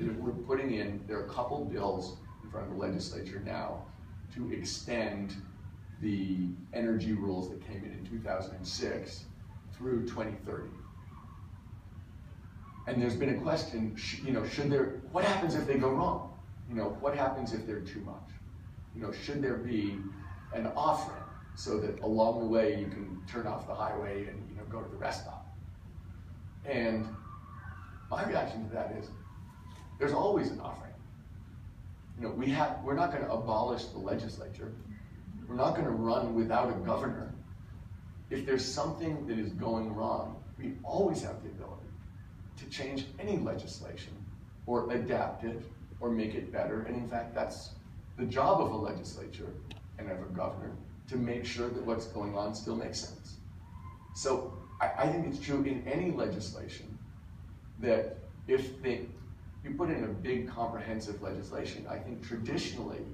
that we're putting in, there are a couple bills in front of the legislature now to extend the energy rules that came in 2006 through 2030. And there's been a question, what happens if they go wrong? What happens if they're too much? Should there be an off-ramp so that along the way you can turn off the highway and go to the rest stop? And my reaction to that is, there's always an off-ramp. We're not going to abolish the legislature. We're not going to run without a governor. If there's something that is going wrong, we always have the ability to change any legislation or adapt it or make it better. And in fact, that's the job of a legislature and of a governor, to make sure that what's going on still makes sense. So I think it's true in any legislation that if you put in a big comprehensive legislation, I think traditionally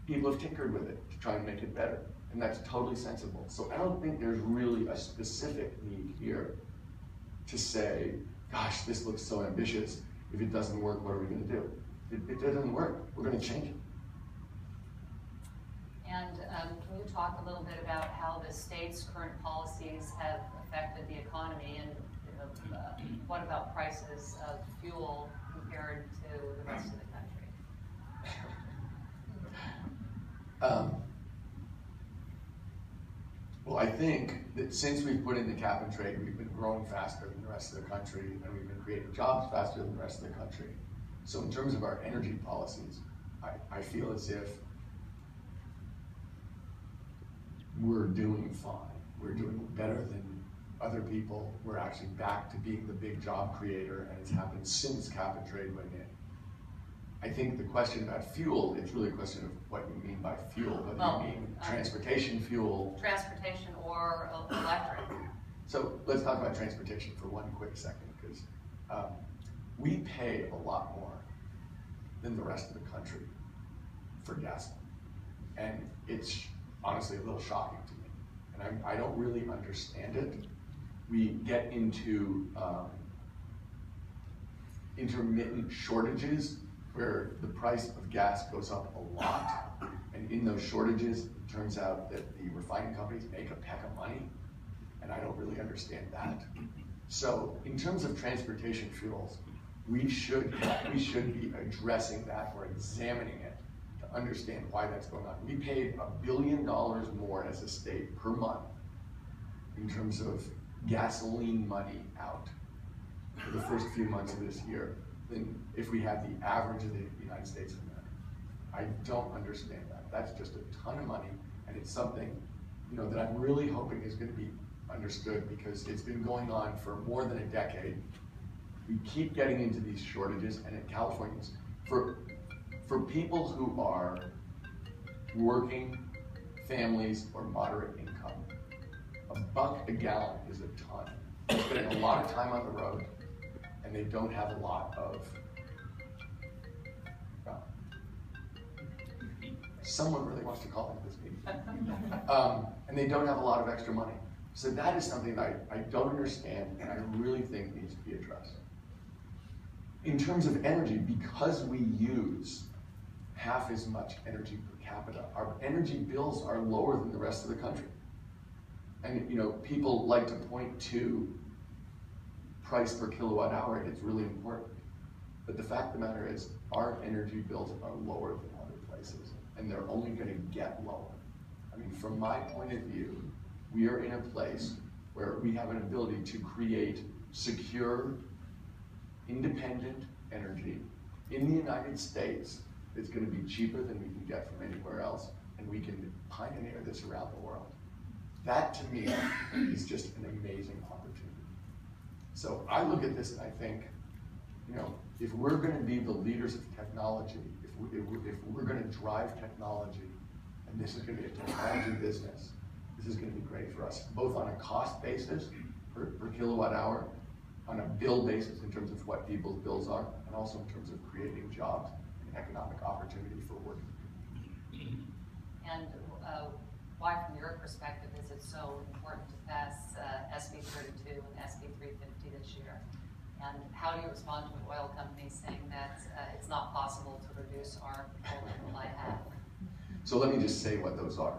people have tinkered with it to try and make it better. And that's totally sensible. So I don't think there's really a specific need here to say, gosh, this looks so ambitious. If it doesn't work, what are we going to do? It doesn't work. We're going to change it. And can you talk a little bit about how the state's current policies have affected the economy, and what about prices of fuel compared to the rest of the country? Well, I think that since we've put in the cap and trade, we've been growing faster than the rest of the country, and we've been creating jobs faster than the rest of the country. So in terms of our energy policies, I feel as if we're doing fine. We're doing better than other people. We're actually back to being the big job creator, and it's happened since cap and trade went in. I think the question about fuel, it's really a question of what you mean by fuel, whether you mean transportation fuel. Transportation or electric. So let's talk about transportation for one quick second, because we pay a lot more than the rest of the country for gasoline. And it's honestly a little shocking to me. And I don't really understand it. We get into intermittent shortages where the price of gas goes up a lot. And in those shortages, it turns out that the refining companies make a peck of money. And I don't really understand that. So in terms of transportation fuels, we should be addressing that or examining it to understand why that's going on. We paid $1 billion more as a state per month in terms of gasoline money out for the first few months of this year than if we had the average of the United States of America. I don't understand that. That's just a ton of money, and it's something that I'm really hoping is going to be understood, because it's been going on for more than a decade. We keep getting into these shortages, and in California, for people who are working families or moderate income, $1 a gallon is a ton. They're spending a lot of time on the road, and they don't have a lot of, someone really wants to call into this meeting. And they don't have a lot of extra money. So that is something that I don't understand, and I really think needs to be addressed. In terms of energy, because we use half as much energy per capita, our energy bills are lower than the rest of the country. And people like to point to price per kilowatt hour, and it's really important. But the fact of the matter is, our energy bills are lower than other places, and they're only going to get lower. I mean, from my point of view, we are in a place where we have an ability to create secure, independent energy in the United States that's going to be cheaper than we can get from anywhere else, and we can pioneer this around the world. That, to me, is just an amazing opportunity. So I look at this and I think, if we're going to be the leaders of technology, if we're going to drive technology, and this is going to be a technology business, this is going to be great for us, both on a cost basis per kilowatt hour, on a bill basis in terms of what people's bills are, and also in terms of creating jobs and economic opportunity for working people. And why, from your perspective, is it so important to pass SB 32 and SB 350 this year? And how do you respond to oil companies saying that not possible to reduce our total by half. So let me just say what those are.